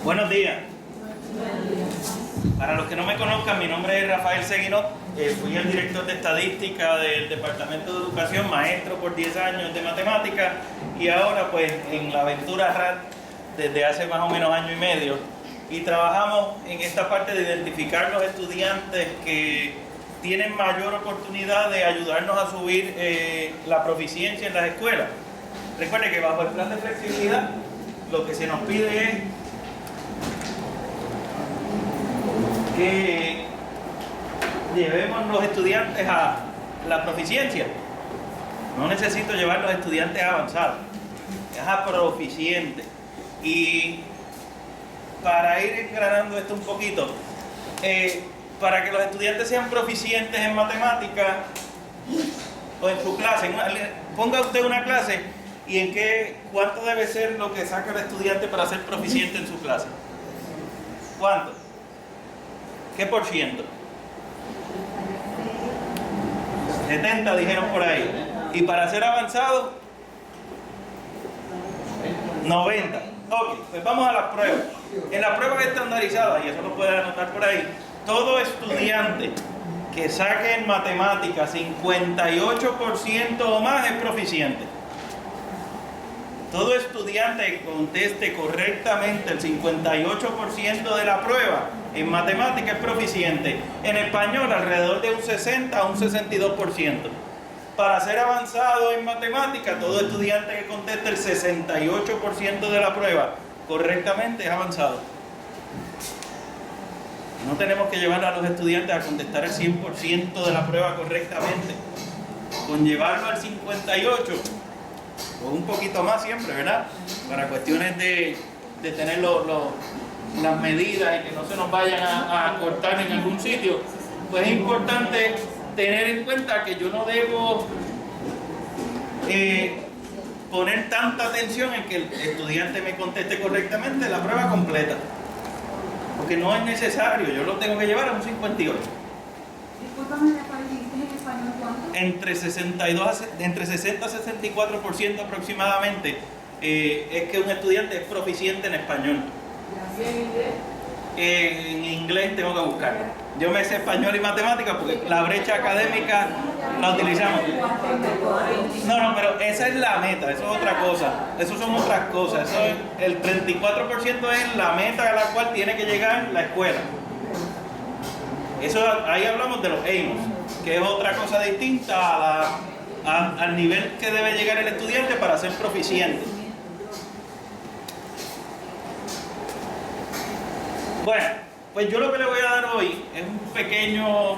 Buenos días. Para los que no me conozcan, mi nombre es Rafael Seguino. Fui el director de estadística del Departamento de Educación, maestro por 10 años de matemáticas y ahora pues en la aventura RAD desde hace más o menos año y medio. Y trabajamos en esta parte de identificar los estudiantes que tienen mayor oportunidad de ayudarnos a subir la proficiencia en las escuelas. Recuerde que bajo el plan de flexibilidad lo que se nos pide es que llevemos los estudiantes a la proficiencia. No necesito llevar los estudiantes avanzados, es a proficiente. Y para ir engranando esto un poquito, para que los estudiantes sean proficientes en matemáticas o en su clase, ponga usted una clase y en cuánto debe ser lo que saca el estudiante para ser proficiente en su clase. ¿Cuánto? ¿Qué por ciento? 70 dijeron por ahí. Y para ser avanzado, 90. Ok, pues vamos a las pruebas. En las pruebas estandarizadas, y eso lo pueden anotar por ahí, todo estudiante que saque en matemáticas 58% o más es proficiente. Todo estudiante que conteste correctamente el 58% de la prueba en matemáticas es proficiente. En español alrededor de un 60 a un 62%. Para ser avanzado en matemáticas, todo estudiante que conteste el 68% de la prueba correctamente es avanzado. No tenemos que llevar a los estudiantes a contestar el 100% de la prueba correctamente. Con llevarlo al 58% o un poquito más siempre, ¿verdad? Para cuestiones de tener las medidas y que no se nos vayan a cortar en algún sitio, pues es importante tener en cuenta que yo no debo poner tanta atención en que el estudiante me conteste correctamente la prueba completa, porque no es necesario, yo lo tengo que llevar a un 58. Discúlpame, Rafael, ¿dijiste en español cuánto? Entre 60 a 64% aproximadamente es que un estudiante es proficiente en español. ¿Y en inglés? En inglés tengo que buscarlo. Yo me sé español y matemáticas porque la brecha académica la utilizamos. No, pero esa es la meta, eso es otra cosa. Eso son otras cosas. Eso es, el 34% es la meta a la cual tiene que llegar la escuela. Eso, ahí hablamos de los AIMS, que es otra cosa distinta al nivel que debe llegar el estudiante para ser proficiente. Bueno, pues yo lo que le voy a dar hoy es un pequeño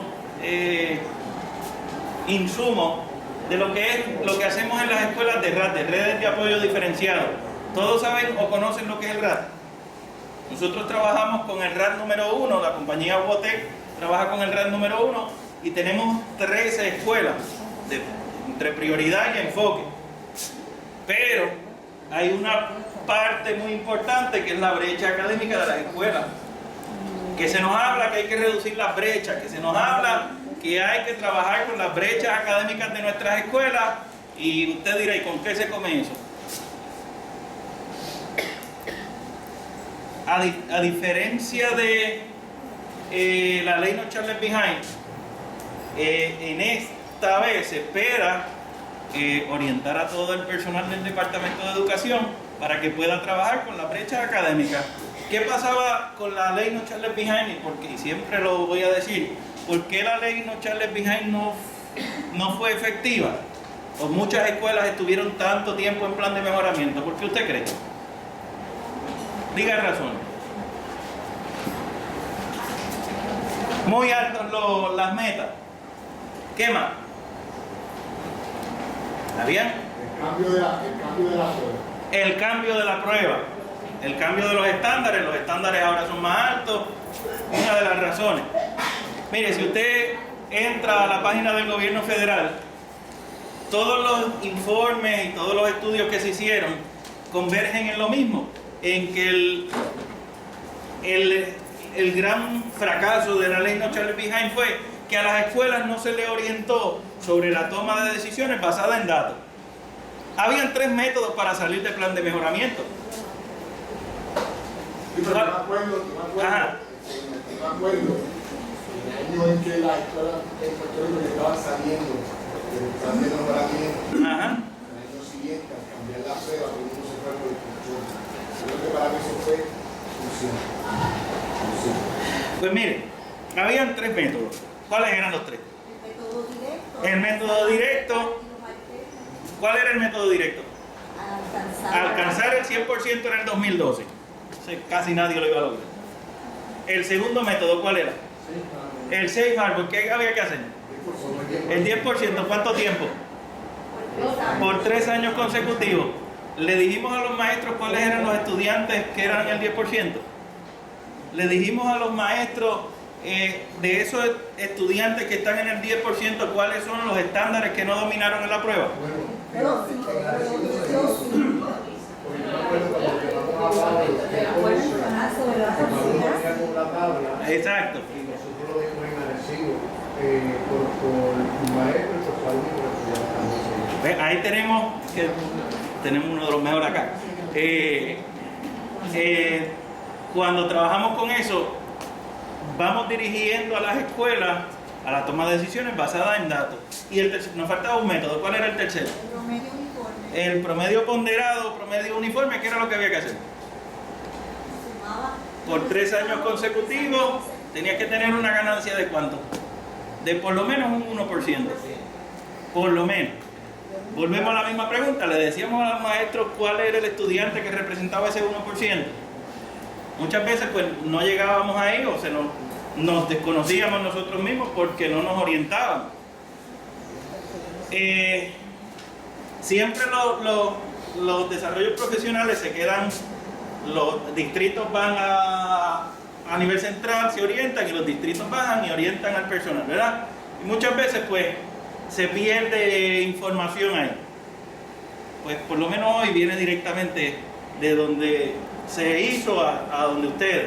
insumo de lo que hacemos en las escuelas de RAD, de redes de apoyo diferenciado. ¿Todos saben o conocen lo que es el RAD? Nosotros trabajamos con el RAD número 1, la compañía Wotec trabaja con el RAD número 1 y tenemos 13 escuelas entre prioridad y enfoque. Pero hay una parte muy importante que es la brecha académica de las escuelas. Que se nos habla que hay que reducir las brechas, que se nos habla que hay que trabajar con las brechas académicas de nuestras escuelas, y usted dirá, ¿y con qué se come eso? A diferencia de la ley No Child Left Behind, en esta vez se espera orientar a todo el personal del Departamento de Educación para que pueda trabajar con la brecha académica. ¿Qué pasaba con la ley No Child Left Behind? Y siempre lo voy a decir, ¿por qué la ley No Child Left Behind no fue efectiva? O muchas escuelas estuvieron tanto tiempo en plan de mejoramiento. ¿Por qué usted cree? Diga razón. Muy altas las metas. ¿Qué más? ¿Está bien? El cambio de la prueba. El cambio de la prueba. El cambio de los estándares ahora son más altos, una de las razones. Mire, si usted entra a la página del gobierno federal, todos los informes y todos los estudios que se hicieron convergen en lo mismo, en que el gran fracaso de la ley No Child Left Behind fue que a las escuelas no se le orientó sobre la toma de decisiones basada en datos. Habían 3 métodos para salir del plan de mejoramiento. pero yo me acuerdo, Ajá. en el año en que las escuelas en Puerto Rico ya estaban saliendo del plan de nombramiento, Ajá. el año siguiente, al cambiar la prueba, todo el mundo se fue por el control. Yo creo que para mí eso fue función. Pues mire, habían tres métodos. ¿Cuáles eran los tres? El método directo. ¿Cuál era el método directo? Alcanzar el 100% en el 2012. Casi nadie lo iba a lograr. El segundo método, ¿cuál era? El Safe Harbor. ¿Qué había que hacer? El 10%. ¿Cuánto tiempo? Por 3 años consecutivos. Le dijimos a los maestros cuáles eran los estudiantes que eran el 10%. Le dijimos a los maestros de esos estudiantes que están en el 10%, cuáles son los estándares que no dominaron en la prueba. Exacto. Y nosotros lo dimos en Arecibo por maestro y por alumnos. Ahí tenemos uno de los mejores acá. Cuando trabajamos con eso, vamos dirigiendo a las escuelas a la toma de decisiones basada en datos. Y nos faltaba un método. ¿Cuál era el tercero? El promedio uniforme. El promedio ponderado, promedio uniforme, ¿qué era lo que había que hacer? Por 3 años consecutivos tenías que tener una ganancia de ¿cuánto? De por lo menos un 1%. Por lo menos. Volvemos a la misma pregunta. Le decíamos a los maestros cuál era el estudiante que representaba ese 1%. Muchas veces pues no llegábamos ahí o nos desconocíamos nosotros mismos porque no nos orientábamos. Siempre los desarrollos profesionales se quedan, los distritos van a nivel central, se orientan, y los distritos bajan y orientan al personal, ¿verdad? Y muchas veces pues se pierde información ahí. Pues por lo menos hoy viene directamente de donde se hizo a donde ustedes.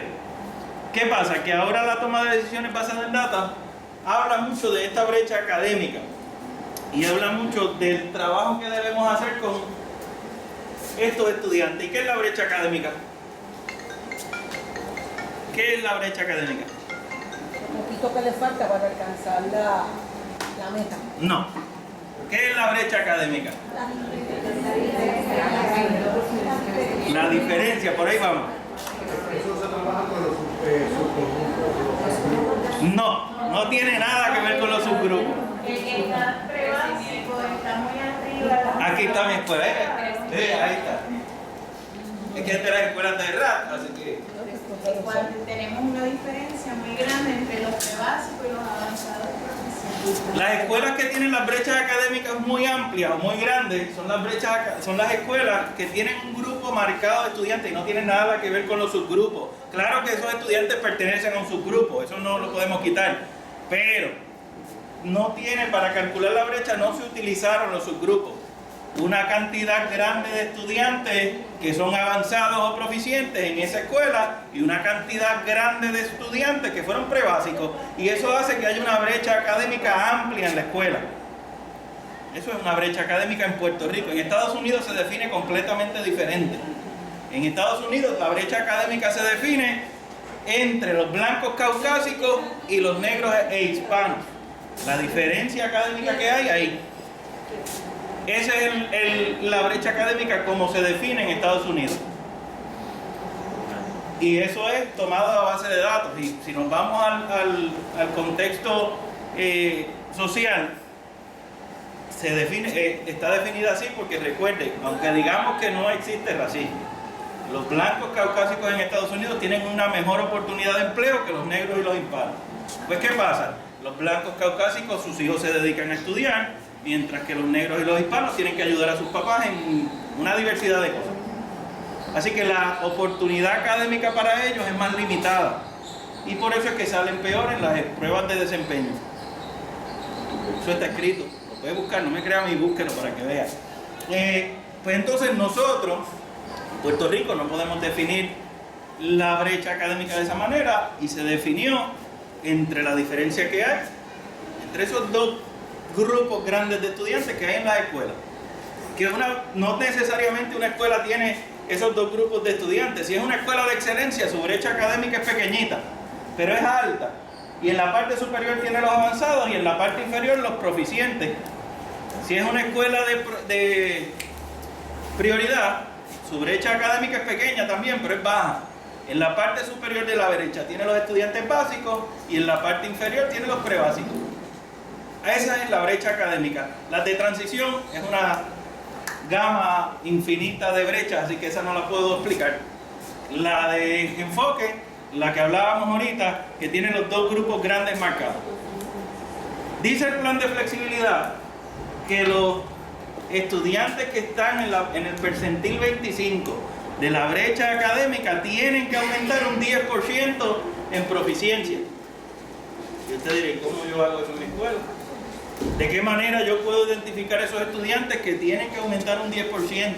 ¿Qué pasa? Que ahora la toma de decisiones basada en data habla mucho de esta brecha académica y habla mucho del trabajo que debemos hacer con estos estudiantes. ¿Y qué es la brecha académica? ¿Qué es la brecha académica? Un poquito que le falta para alcanzar la meta. No. ¿Qué es la brecha académica? La diferencia, por ahí vamos. Eso se trabaja con los subgrupos. No tiene nada que ver con los subgrupos. Está prebásico, está muy arriba. Aquí está mi escuela, ahí está. Es que esta es la escuela de RAT, así que... Igual tenemos una diferencia muy grande entre los prebásicos y los avanzados profesionales. Las escuelas que tienen las brechas académicas muy amplias o muy grandes son las escuelas que tienen un grupo marcado de estudiantes y no tienen nada que ver con los subgrupos. Claro que esos estudiantes pertenecen a un subgrupo, eso no lo podemos quitar, pero no tiene, para calcular la brecha no se utilizaron los subgrupos. Una cantidad grande de estudiantes que son avanzados o proficientes en esa escuela y una cantidad grande de estudiantes que fueron prebásicos, y eso hace que haya una brecha académica amplia en la escuela. Eso es una brecha académica en Puerto Rico. En Estados Unidos se define completamente diferente. En Estados Unidos la brecha académica se define entre los blancos caucásicos y los negros e hispanos. La diferencia académica que hay ahí. Esa es la brecha académica como se define en Estados Unidos. Y eso es tomado a base de datos. Y si nos vamos al contexto social, está definida así porque recuerden, aunque digamos que no existe racismo, los blancos caucásicos en Estados Unidos tienen una mejor oportunidad de empleo que los negros y los hispanos. Pues ¿qué pasa? Los blancos caucásicos, sus hijos se dedican a estudiar, mientras que los negros y los hispanos tienen que ayudar a sus papás en una diversidad de cosas. Así que la oportunidad académica para ellos es más limitada, y por eso es que salen peor en las pruebas de desempeño. Eso está escrito, lo puedes buscar, no me crean y búsquenlo para que vean. Pues entonces nosotros, Puerto Rico, no podemos definir la brecha académica de esa manera, y se definió entre la diferencia que hay entre esos dos grupos grandes de estudiantes que hay en las escuelas. Que no necesariamente una escuela tiene esos dos grupos de estudiantes. Si es una escuela de excelencia, su brecha académica es pequeñita, pero es alta. Y en la parte superior tiene los avanzados y en la parte inferior los proficientes. Si es una escuela de prioridad, su brecha académica es pequeña también, pero es baja. En la parte superior de la brecha tiene los estudiantes básicos y en la parte inferior tiene los prebásicos. Esa es la brecha académica. La de transición es una gama infinita de brechas, así que esa no la puedo explicar. La de enfoque, la que hablábamos ahorita, que tiene los dos grupos grandes marcados. Dice el plan de flexibilidad que los estudiantes que están en el percentil 25 de la brecha académica tienen que aumentar un 10% en proficiencia. Y usted dirá, ¿cómo yo hago eso en mi escuela? ¿De qué manera yo puedo identificar esos estudiantes que tienen que aumentar un 10%?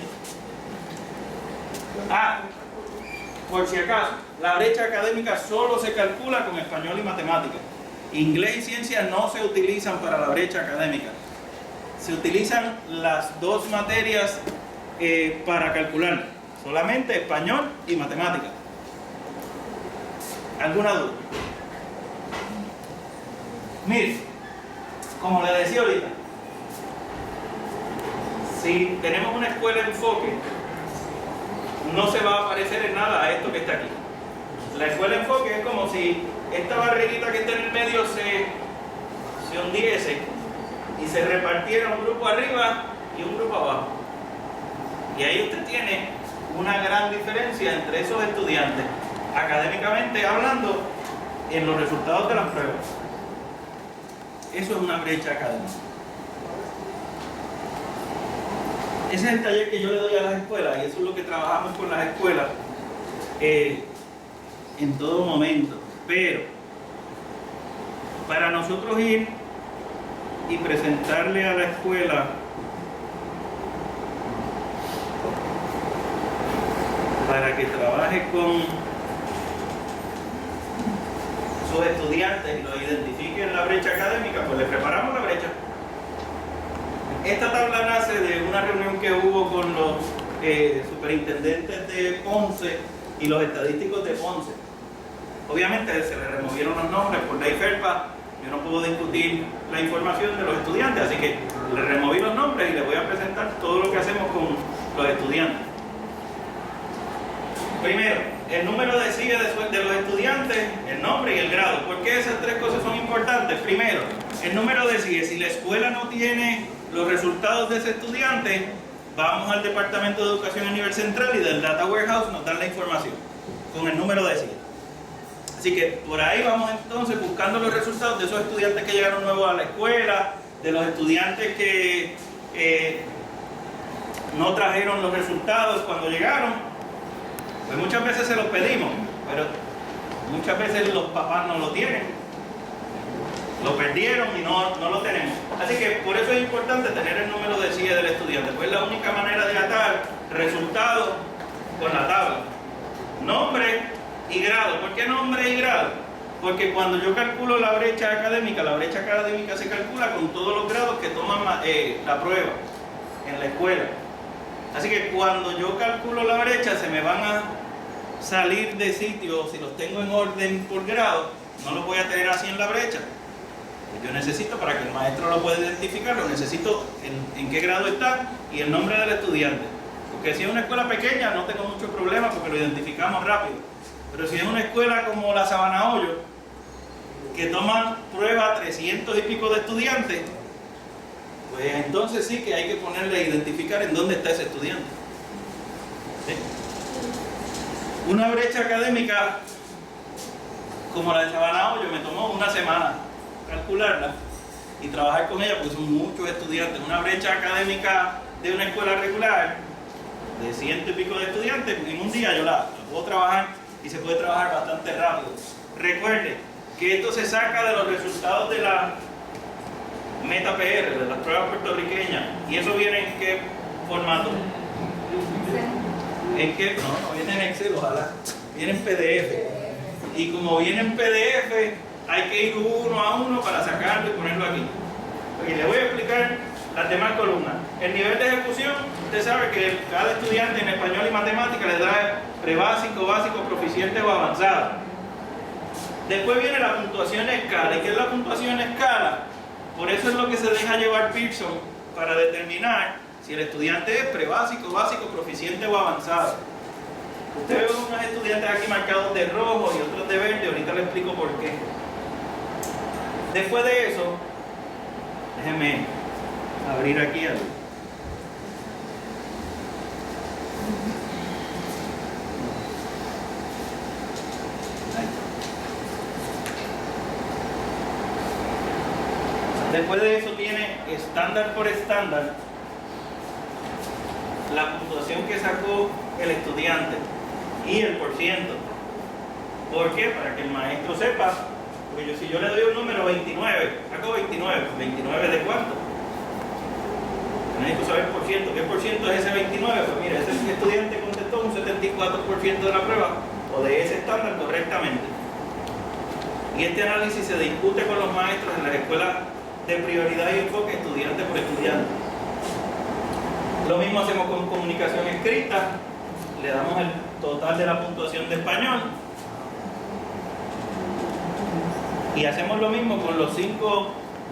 Por si acaso, la brecha académica solo se calcula con español y matemáticas. Inglés y ciencias no se utilizan para la brecha académica. Se utilizan las dos materias para calcular, solamente español y matemáticas. ¿Alguna duda? Mire, como le decía ahorita, si tenemos una escuela de enfoque, no se va a parecer en nada a esto que está aquí. La escuela de enfoque es como si esta barriguita que está en el medio se hundiese y se repartiera un grupo arriba y un grupo abajo. Y ahí usted tiene una gran diferencia entre esos estudiantes, académicamente hablando, en los resultados de las pruebas. Eso es una brecha académica. Ese es el taller que yo le doy a las escuelas y eso es lo que trabajamos con las escuelas en todo momento. Pero para nosotros ir y presentarle a la escuela para que trabaje con sus estudiantes y los identifique en la brecha académica, pues le preparamos la brecha. Esta tabla nace de una reunión que hubo con los superintendentes de Ponce y los estadísticos de Ponce. Obviamente se le removieron los nombres por ley FERPA. Yo no puedo discutir la información de los estudiantes, así que le removí los nombres y les voy a presentar todo lo que hacemos con los estudiantes. Primero, el número de CIE de los estudiantes, el nombre y el grado. ¿Por qué esas tres cosas son importantes? Primero, el número de CIE. Si la escuela no tiene los resultados de ese estudiante, vamos al Departamento de Educación a nivel central y del Data Warehouse nos dan la información con el número de CIE. Así que por ahí vamos entonces buscando los resultados de esos estudiantes que llegaron nuevos a la escuela, de los estudiantes que no trajeron los resultados cuando llegaron. Pues muchas veces se los pedimos, pero muchas veces los papás no lo tienen. Lo perdieron y no lo tenemos. Así que por eso es importante tener el número de CIE del estudiante, pues es la única manera de atar resultados con la tabla. Nombre y grado. ¿Por qué nombre y grado? Porque cuando yo calculo la brecha académica se calcula con todos los grados que toman la prueba en la escuela. Así que cuando yo calculo la brecha se me van a salir de sitio, si los tengo en orden por grado, no los voy a tener así en la brecha. Yo necesito, para que el maestro lo pueda identificar, lo necesito en qué grado está y el nombre del estudiante. Porque si es una escuela pequeña no tengo mucho problema porque lo identificamos rápido. Pero si es una escuela como la Sabana Hoyo, que toman prueba 300 y pico de estudiantes, pues entonces sí que hay que ponerle a identificar en dónde está ese estudiante. ¿Sí? Una brecha académica como la de Sabana Hoyo me tomó una semana calcularla y trabajar con ella porque son muchos estudiantes. Una brecha académica de una escuela regular de 100 y pico de estudiantes, en un día yo la puedo trabajar y se puede trabajar bastante rápido. Recuerde que esto se saca de los resultados de la Meta PR, de las pruebas puertorriqueñas. ¿Y eso viene en qué formato? ¿En qué? No viene en Excel, ojalá. Viene en PDF. Y como viene en PDF, hay que ir uno a uno para sacarlo y ponerlo aquí. Y le voy a explicar las demás columnas. El nivel de ejecución, usted sabe que cada estudiante en español y matemática le da prebásico, básico, proficiente o avanzado. Después viene la puntuación escala. ¿Y qué es la puntuación escala? Por eso es lo que se deja llevar Pearson para determinar si el estudiante es prebásico, básico, proficiente o avanzado. Usted ve unos estudiantes aquí marcados de rojo y otros de verde, ahorita le explico por qué. Después de eso, déjeme abrir aquí algo. Después de eso viene estándar por estándar la puntuación que sacó el estudiante y el porciento. ¿Por qué? Para que el maestro sepa, porque si yo le doy un número 29, saco 29, ¿29 de cuánto? Necesito saber por ciento. ¿Qué por ciento es ese 29? Pues mira, ese estudiante contestó un 74% de la prueba o de ese estándar correctamente. Y este análisis se discute con los maestros en las escuelas de prioridad y enfoque estudiante por estudiante. Lo mismo hacemos con comunicación escrita, le damos el total de la puntuación de español y hacemos lo mismo con los 5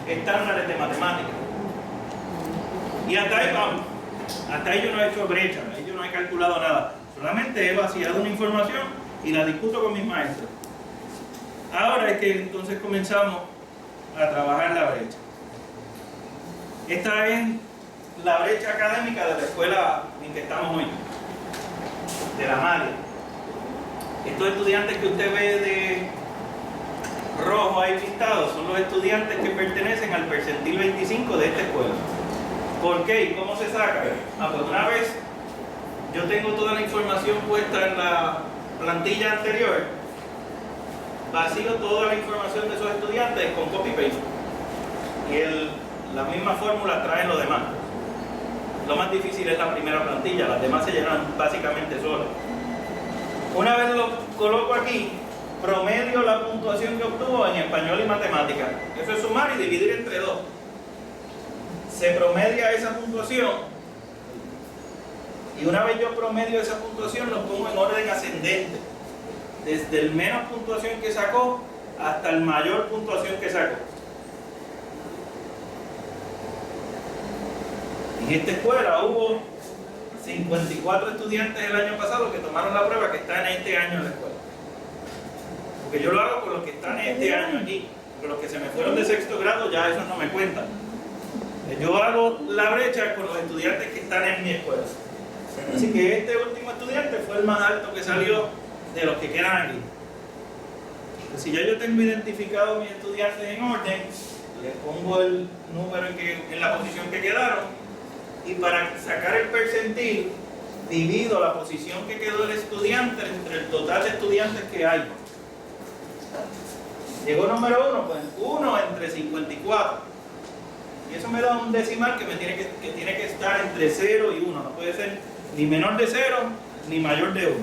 estándares de matemáticas. Y hasta ahí vamos, hasta ahí yo no he hecho brecha, ahí yo no he calculado nada, solamente he vaciado una información y la discuto con mis maestros. Ahora es que entonces comenzamos a trabajar la brecha. Esta es la brecha académica de la escuela en que estamos hoy, de la Malia. Estos estudiantes que usted ve de rojo ahí listados son los estudiantes que pertenecen al percentil 25 de esta escuela. ¿Por qué? ¿Y cómo se saca? Pues una vez yo tengo toda la información puesta en la plantilla anterior, vacío toda la información de esos estudiantes con copy-paste. Y la misma fórmula trae lo demás. Lo más difícil es la primera plantilla, las demás se llenan básicamente solas. Una vez lo coloco aquí, promedio la puntuación que obtuvo en español y matemática. Eso es sumar y dividir entre 2. Se promedia esa puntuación y una vez yo promedio esa puntuación lo pongo en orden ascendente, desde el menos puntuación que sacó hasta el mayor puntuación que sacó. En esta escuela hubo 54 estudiantes el año pasado que tomaron la prueba que están este año en la escuela. Porque yo lo hago con los que están este año aquí, porque los que se me fueron de 6º grado ya esos no me cuentan. Yo hago la brecha con los estudiantes que están en mi escuela. Así que este último estudiante fue el más alto que salió de los que quedan aquí. Pues si ya yo tengo identificado mis estudiantes en orden, les pongo el número en la posición que quedaron. Y para sacar el percentil, divido la posición que quedó el estudiante entre el total de estudiantes que hay. Llegó número 1, pues 1 entre 54. Y eso me da un decimal que tiene que estar entre 0 y 1. No puede ser ni menor de 0 ni mayor de 1.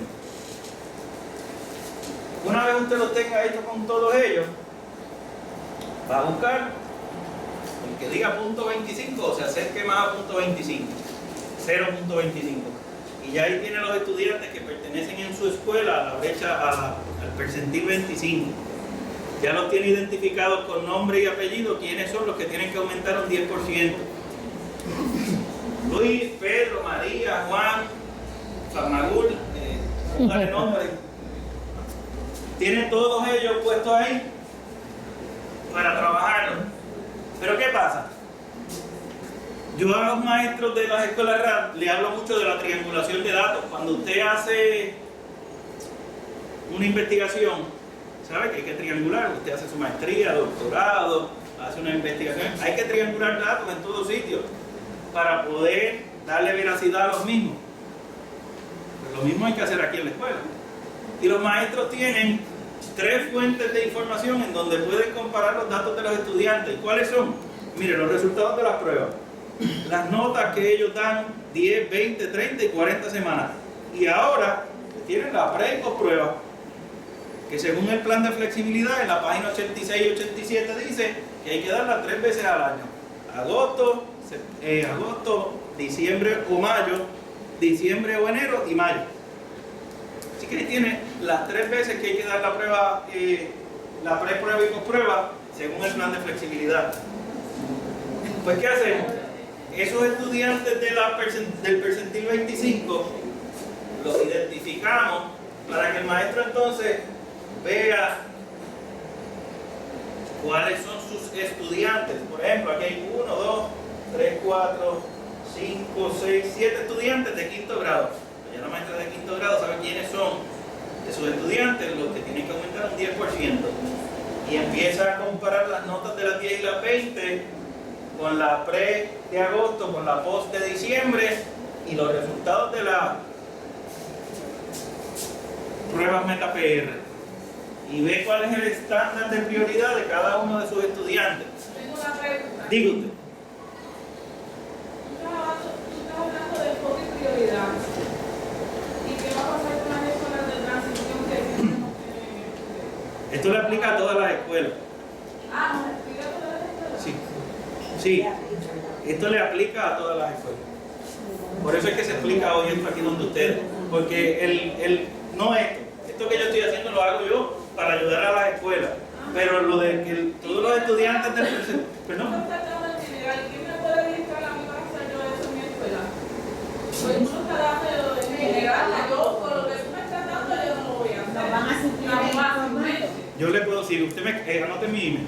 Una vez usted lo tenga hecho con todos ellos, va a buscar el que diga punto 25 o se acerque más a punto 25, 0.25. Y ya ahí tiene los estudiantes que pertenecen en su escuela a la brecha, al percentil 25. Ya los tiene identificados con nombre y apellido, quiénes son los que tienen que aumentar un 10%. Luis, Pedro, María, Juan, Farmagul, dale nombre. Tienen todos ellos puestos ahí para trabajarlo. Pero ¿qué pasa? Yo a los maestros de las escuelas RAD le hablo mucho de la triangulación de datos. Cuando usted hace una investigación, ¿sabe que hay que triangular? Usted hace su maestría, doctorado, hace una investigación. Hay que triangular datos en todos sitios para poder darle veracidad a los mismos. Pues lo mismo hay que hacer aquí en la escuela. Y los maestros tienen 3 fuentes de información en donde pueden comparar los datos de los estudiantes. ¿Cuáles son? Mire, los resultados de las pruebas. Las notas que ellos dan 10, 20, 30 y 40 semanas. Y ahora tienen la pre y posprueba, que según el plan de flexibilidad en la página 86 y 87 dice que hay que darla 3 veces al año. Agosto, agosto, diciembre o mayo, diciembre o enero y mayo. Así que ahí tiene las 3 veces que hay que dar la prueba, la preprueba y posprueba, según el plan de flexibilidad. Pues, ¿qué hacemos? Esos estudiantes del percentil 25 los identificamos para que el maestro entonces vea cuáles son sus estudiantes. Por ejemplo, aquí hay 1, 2, 3, 4, 5, 6, 7 estudiantes de quinto grado. Ya la maestra de quinto grado sabe quiénes son de sus estudiantes, los que tienen que aumentar un 10%. Y empieza a comparar las notas de las 10 y las 20 con la pre de agosto, con la post de diciembre y los resultados de las pruebas MetaPR. Y ve cuál es el estándar de prioridad de cada uno de sus estudiantes. Tengo una pregunta. Diga usted. Tú estás hablando de enfoque y prioridad. ¿Y qué va a pasar con las escuelas de transición que no tienen? Esto le aplica a todas las escuelas. ¿Nos explica todas las escuelas? Sí. Sí. Esto le aplica a todas las escuelas. Por eso es que se explica hoy esto aquí donde ustedes. Porque no esto que yo estoy haciendo lo hago yo para ayudar a las escuelas. Pero lo de que todos los estudiantes del perdón. ¿Quién me puede decir que a mí va a hacer yo eso en mi escuela? Pues tú no estás dando en general, yo por lo que tú me estás dando yo no lo voy a hacer. Nos van a suplir el información. Yo le puedo decir, usted me anote mi email.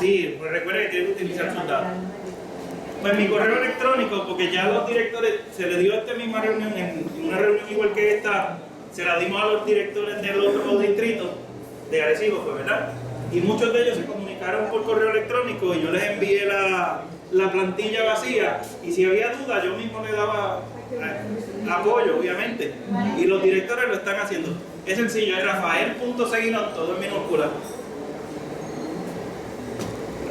Sí, pues recuerde que tiene que utilizar sus datos. Pues mi correo electrónico, porque ya los directores, se le dio esta misma reunión, en una reunión igual que esta, se la dimos a los directores de los otros distritos de Arecibo, pues, ¿verdad? Y muchos de ellos se comunicaron por correo electrónico y yo les envié la plantilla vacía y si había duda yo mismo le daba apoyo, obviamente. Y los directores lo están haciendo. Es sencillo, es Rafael.Seguinot, todo en minúscula.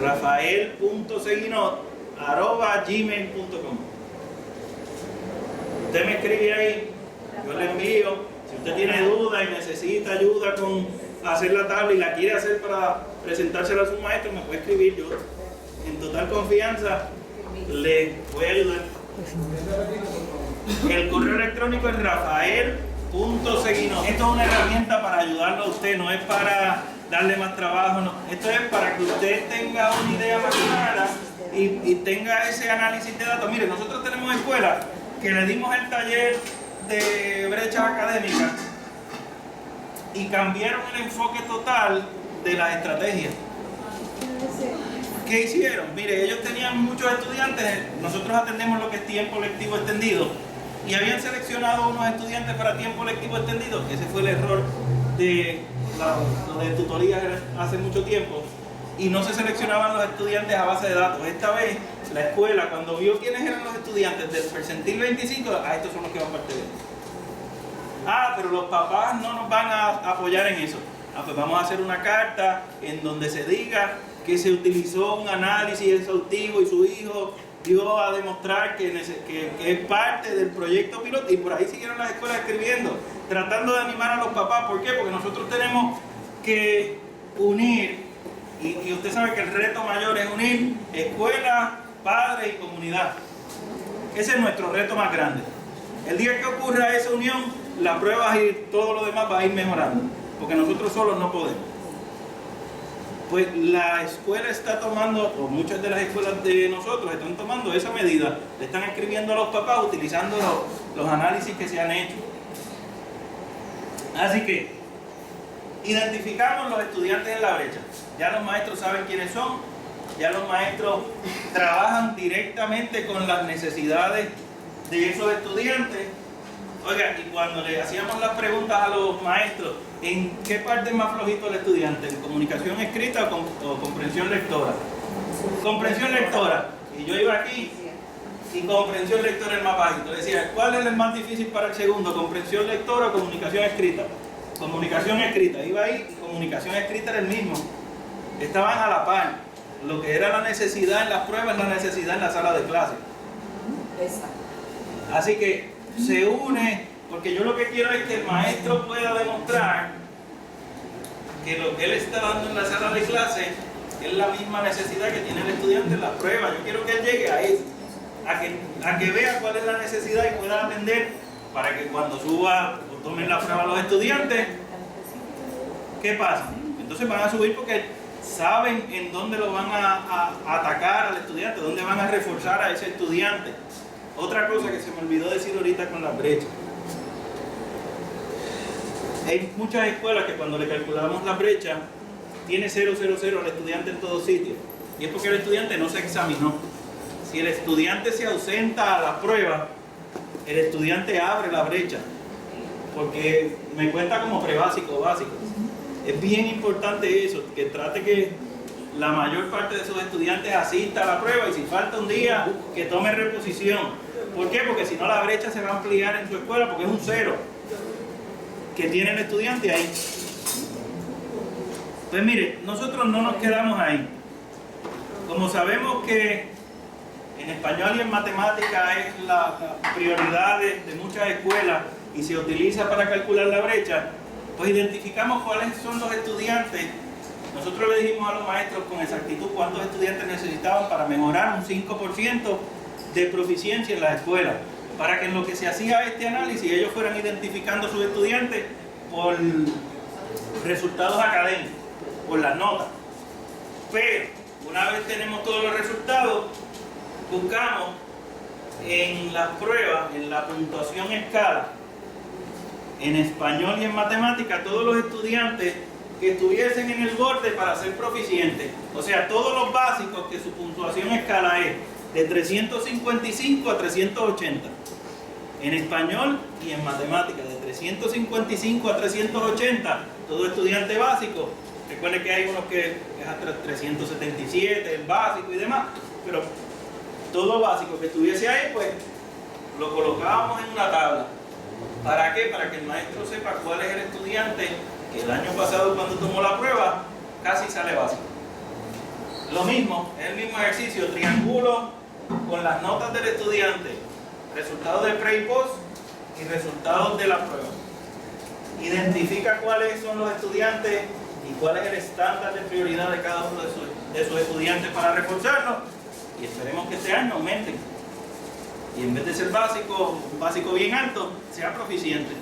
Rafael.Seguinot@gmail.com. Usted me escribe ahí, yo le envío. Si usted tiene duda y necesita ayuda con hacer la tabla y la quiere hacer para presentársela a su maestro, me puede escribir. Yo en total confianza le voy a ayudar. El correo electrónico es Rafael.Seguinot. Esto es una herramienta para ayudarlo a usted, no es para darle más trabajo, no. Esto es para que usted tenga una idea más clara y tenga ese análisis de datos. Mire, nosotros tenemos escuelas que le dimos el taller de brechas académicas y cambiaron el enfoque total de las estrategias. ¿Qué hicieron? Mire, ellos tenían muchos estudiantes, nosotros atendemos lo que es tiempo lectivo extendido y habían seleccionado unos estudiantes para tiempo lectivo extendido, que ese fue el error de lo de tutorías hace mucho tiempo, y no se seleccionaban los estudiantes a base de datos. Esta vez la escuela, cuando vio quiénes eran los estudiantes del percentil 25, estos son los que van parte de él. Pero los papás no nos van a apoyar en eso. Pues vamos a hacer una carta en donde se diga que se utilizó un análisis exhaustivo y su hijo dio a demostrar que es parte del proyecto piloto, y por ahí siguieron las escuelas escribiendo, tratando de animar a los papás. ¿Por qué? Porque nosotros tenemos que unir, y usted sabe que el reto mayor es unir escuela, padres y comunidad. Ese es nuestro reto más grande. El día que ocurra esa unión, las pruebas y todo lo demás va a ir mejorando, porque nosotros solos no podemos. Pues la escuela está tomando, o muchas de las escuelas de nosotros están tomando esa medida, le están escribiendo a los papás utilizando los análisis que se han hecho. Así que identificamos los estudiantes en la brecha. Ya los maestros saben quiénes son, ya los maestros trabajan directamente con las necesidades de esos estudiantes. Oiga, y cuando le hacíamos las preguntas a los maestros, ¿en qué parte es más flojito el estudiante? ¿En comunicación escrita o comprensión lectora? Comprensión lectora. Y yo iba aquí y comprensión lectora el más bajito. Le decía, ¿cuál es el más difícil para el segundo? ¿Comprensión lectora o comunicación escrita? Comunicación escrita. Iba ahí y comunicación escrita era el mismo. Estaban a la par. lo que era la necesidad en las pruebas es la necesidad en la sala de clase. Exacto. Así que se une, porque yo lo que quiero es que el maestro pueda demostrar que lo que él está dando en la sala de clase es la misma necesidad que tiene el estudiante en las pruebas. Yo quiero que él llegue a eso, a que vea cuál es la necesidad y pueda atender para que cuando suba o tomen la prueba los estudiantes, ¿qué pasa? Entonces van a subir porque saben en dónde lo van a atacar al estudiante, dónde van a reforzar a ese estudiante. Otra cosa que se me olvidó decir ahorita con las brechas. Hay muchas escuelas que cuando le calculamos la brecha tiene 0, 0, 0 al estudiante en todos sitios. Y es porque el estudiante no se examinó. Si el estudiante se ausenta a la prueba, el estudiante abre la brecha. Porque me cuenta como prebásico o básico. Es bien importante eso, que trate que la mayor parte de sus estudiantes asista a la prueba y si falta un día, que tome reposición. ¿Por qué? Porque si no la brecha se va a ampliar en su escuela porque es un 0 que tiene el estudiante ahí. Pues mire, nosotros no nos quedamos ahí. Como sabemos que en español y en matemática es la prioridad de muchas escuelas y se utiliza para calcular la brecha, pues identificamos cuáles son los estudiantes. Nosotros le dijimos a los maestros con exactitud cuántos estudiantes necesitaban para mejorar un 5% de proficiencia en la escuela, para que en lo que se hacía este análisis ellos fueran identificando a sus estudiantes por resultados académicos, por las notas. Pero una vez tenemos todos los resultados, buscamos en las pruebas, en la puntuación escala, en español y en matemática, todos los estudiantes que estuviesen en el borde para ser proficientes. O sea, todos los básicos que su puntuación escala es de 355 a 380. En español y en matemática, de 355 a 380, todo estudiante básico. Recuerde que hay unos que es hasta 377, el básico y demás, pero todo básico que estuviese ahí, pues lo colocábamos en una tabla. ¿Para qué? Para que el maestro sepa cuál es el estudiante que el año pasado cuando tomó la prueba casi sale básico. Lo mismo, es el mismo ejercicio, triángulo con las notas del estudiante, resultados de pre y post y resultados de la prueba. Identifica cuáles son los estudiantes y cuál es el estándar de prioridad de cada uno de sus estudiantes para reforzarlos y esperemos que este año aumenten. Y en vez de ser básico, un básico bien alto, sea proficiente.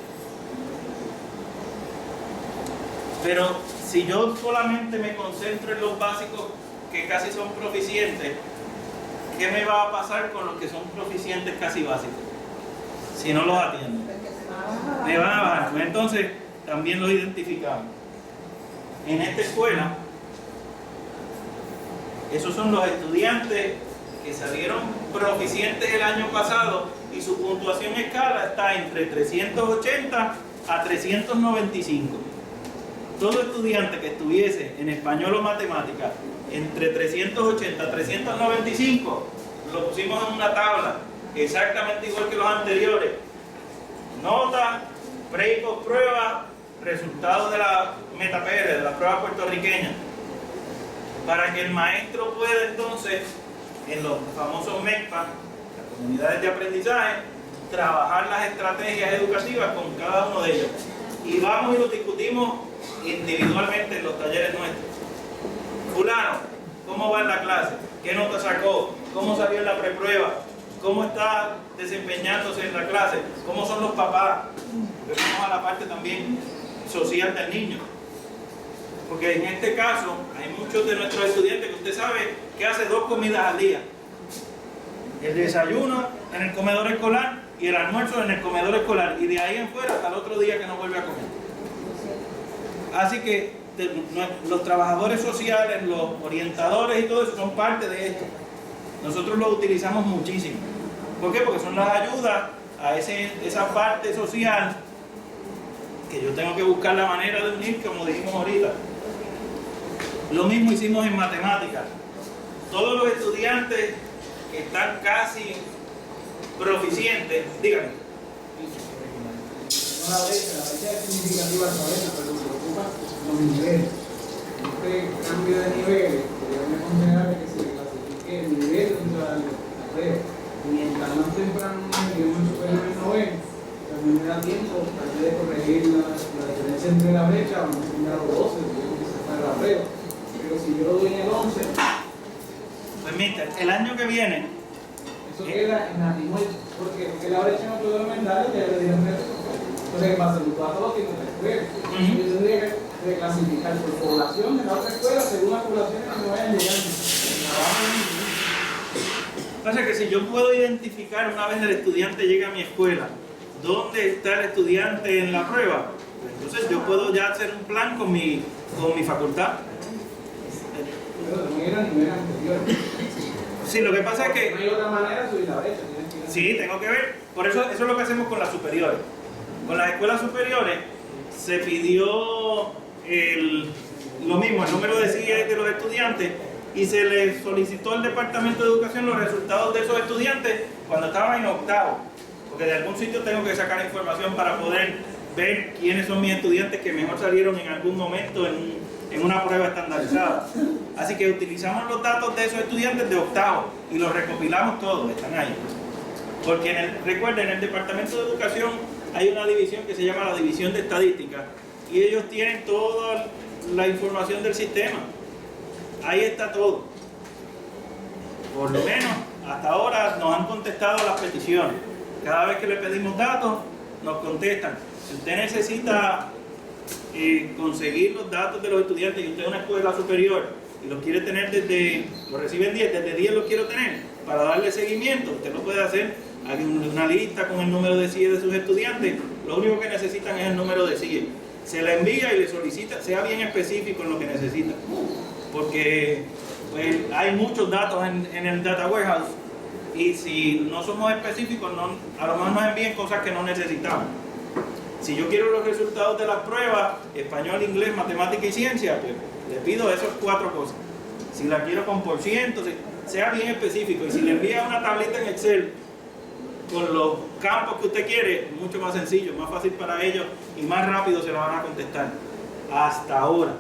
Pero si yo solamente me concentro en los básicos que casi son proficientes, ¿qué me va a pasar con los que son proficientes casi básicos? Si no los atiendo. Me van a bajar. Pues entonces, también los identificamos. En esta escuela, esos son los estudiantes que salieron proficientes el año pasado y su puntuación escala está entre 380 a 395. Todo estudiante que estuviese en español o matemática entre 380 a 395 lo pusimos en una tabla exactamente igual que los anteriores. Nota, pre y post prueba, resultados de la MetaPR, de la prueba puertorriqueña, para que el maestro pueda entonces en los famosos MECPA, las comunidades de aprendizaje, trabajar las estrategias educativas con cada uno de ellos. Y vamos y lo discutimos individualmente en los talleres nuestros. Fulano, ¿cómo va en la clase? ¿Qué nota sacó? ¿Cómo salió en la preprueba? ¿Cómo está desempeñándose en la clase? ¿Cómo son los papás? Vamos a la parte también social del niño. Porque en este caso hay muchos de nuestros estudiantes que usted sabe que hace 2 comidas al día. El desayuno en el comedor escolar y el almuerzo en el comedor escolar. Y de ahí en fuera hasta el otro día que no vuelve a comer. Así que los trabajadores sociales, los orientadores y todo eso son parte de esto. Nosotros lo utilizamos muchísimo. ¿Por qué? Porque son las ayudas a esa parte social que yo tengo que buscar la manera de unir, como dijimos ahorita. Lo mismo hicimos en matemáticas. Todos los estudiantes que están casi proficientes, díganme. La brecha es significativa sobre eso, pero me preocupa los niveles. Este cambio de niveles, que considerable que se clasifique el nivel dentro de la prueba. Mientras más temprano digamos superior al 90, también me da tiempo tal vez de corregir la diferencia entre la brecha o no un grado 12, digamos que se fue la prueba. Pero si yo lo doy en el 11, Pues mister, el año que viene, eso queda en la misma, porque la brecha no puede aumentar, ya le dieron eso. Entonces, en base a los datos que nos escuela, yo tendría que reclasificar por población de la otra escuela según las poblaciones que me vayan llegando. pasa que si yo puedo identificar una vez el estudiante llega a mi escuela, dónde está el estudiante en la prueba, pues entonces yo puedo ya hacer un plan con mi facultad. Pero también era a nivel anterior. Sí, lo que pasa es que No hay otra manera de subir la brecha. sí, tengo que ver. Por eso es lo que hacemos con las superiores. Con las escuelas superiores se pidió lo mismo, el número de CIE de los estudiantes, y se les solicitó al Departamento de Educación los resultados de esos estudiantes cuando estaban en octavo. Porque de algún sitio tengo que sacar información para poder ver quiénes son mis estudiantes que mejor salieron en algún momento en una prueba estandarizada. Así que utilizamos los datos de esos estudiantes de octavo y los recopilamos todos, están ahí. Porque recuerden, en el Departamento de Educación hay una división que se llama la División de Estadística y ellos tienen toda la información del sistema. Ahí está todo. Por lo menos hasta ahora nos han contestado las peticiones. Cada vez que le pedimos datos, nos contestan. Si usted necesita conseguir los datos de los estudiantes y usted es una escuela superior y los quiere tener los reciben 10, desde 10 los quiero tener para darle seguimiento, usted lo puede hacer. Hay una lista con el número de CIE de sus estudiantes, lo único que necesitan es el número de CIE. Se la envía y le solicita, sea bien específico en lo que necesita, porque pues, hay muchos datos en el Data Warehouse y si no somos específicos, a lo mejor nos envíen cosas que no necesitamos. Si yo quiero los resultados de las pruebas, español, inglés, matemática y ciencia, pues le pido esas 4 cosas. Si la quiero con por ciento, sea bien específico, y si le envía una tablita en Excel con los campos que usted quiere, mucho más sencillo, más fácil para ellos y más rápido se lo van a contestar. Hasta ahora,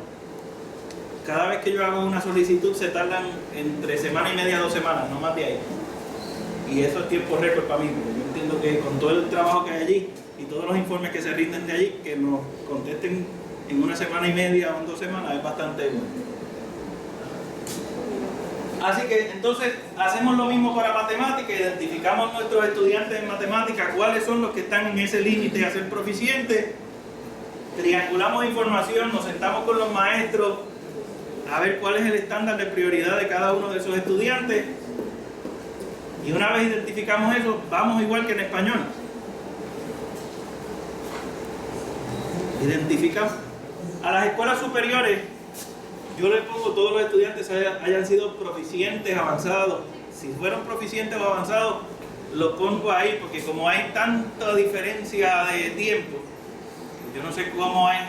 cada vez que yo hago una solicitud se tardan entre semana y media a 2 semanas, no más de ahí. Y eso es tiempo récord para mí, porque yo entiendo que con todo el trabajo que hay allí y todos los informes que se rinden de allí, que nos contesten en 1 semana y media o en 2 semanas es bastante bueno. Así que entonces hacemos lo mismo para matemática, identificamos nuestros estudiantes en matemática, cuáles son los que están en ese límite a ser proficientes, triangulamos información, nos sentamos con los maestros a ver cuál es el estándar de prioridad de cada uno de esos estudiantes, y una vez identificamos eso, vamos igual que en español. Identificamos a las escuelas superiores. Yo le pongo todos los estudiantes hayan sido proficientes, avanzados. Si fueron proficientes o avanzados, los pongo ahí porque como hay tanta diferencia de tiempo, yo no sé cómo es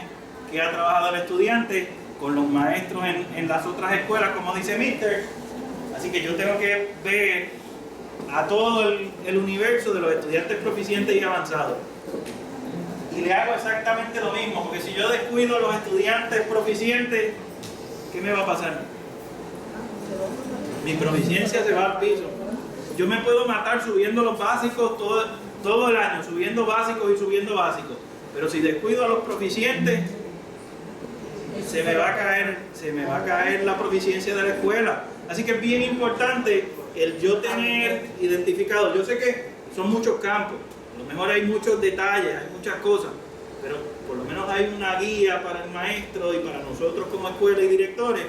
que ha trabajado el estudiante con los maestros en las otras escuelas, como dice Mister. Así que yo tengo que ver a todo el universo de los estudiantes proficientes y avanzados. Y le hago exactamente lo mismo, porque si yo descuido a los estudiantes proficientes, ¿qué me va a pasar? Mi proficiencia se va al piso. Yo me puedo matar subiendo los básicos todo el año, subiendo básicos y subiendo básicos. Pero si descuido a los proficientes, se me va a caer la proficiencia de la escuela. Así que es bien importante el yo tener identificado. Yo sé que son muchos campos, a lo mejor hay muchos detalles, hay muchas cosas, pero por lo menos hay una guía para el maestro y para nosotros como escuela y directores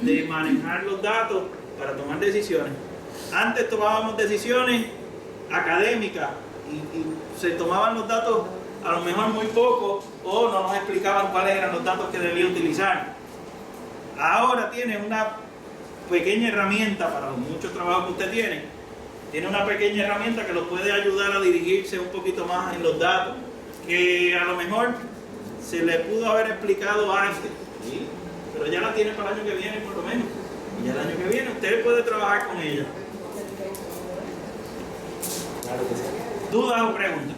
de manejar los datos para tomar decisiones. Antes tomábamos decisiones académicas y se tomaban los datos a lo mejor muy poco o no nos explicaban cuáles eran los datos que debía utilizar. Ahora tiene una pequeña herramienta para los muchos trabajos que usted tiene una pequeña herramienta que los puede ayudar a dirigirse un poquito más en los datos, que a lo mejor se le pudo haber explicado antes, ¿sí? Pero ya la tiene para el año que viene por lo menos, y ya el año que viene usted puede trabajar con ella. ¿Dudas o preguntas?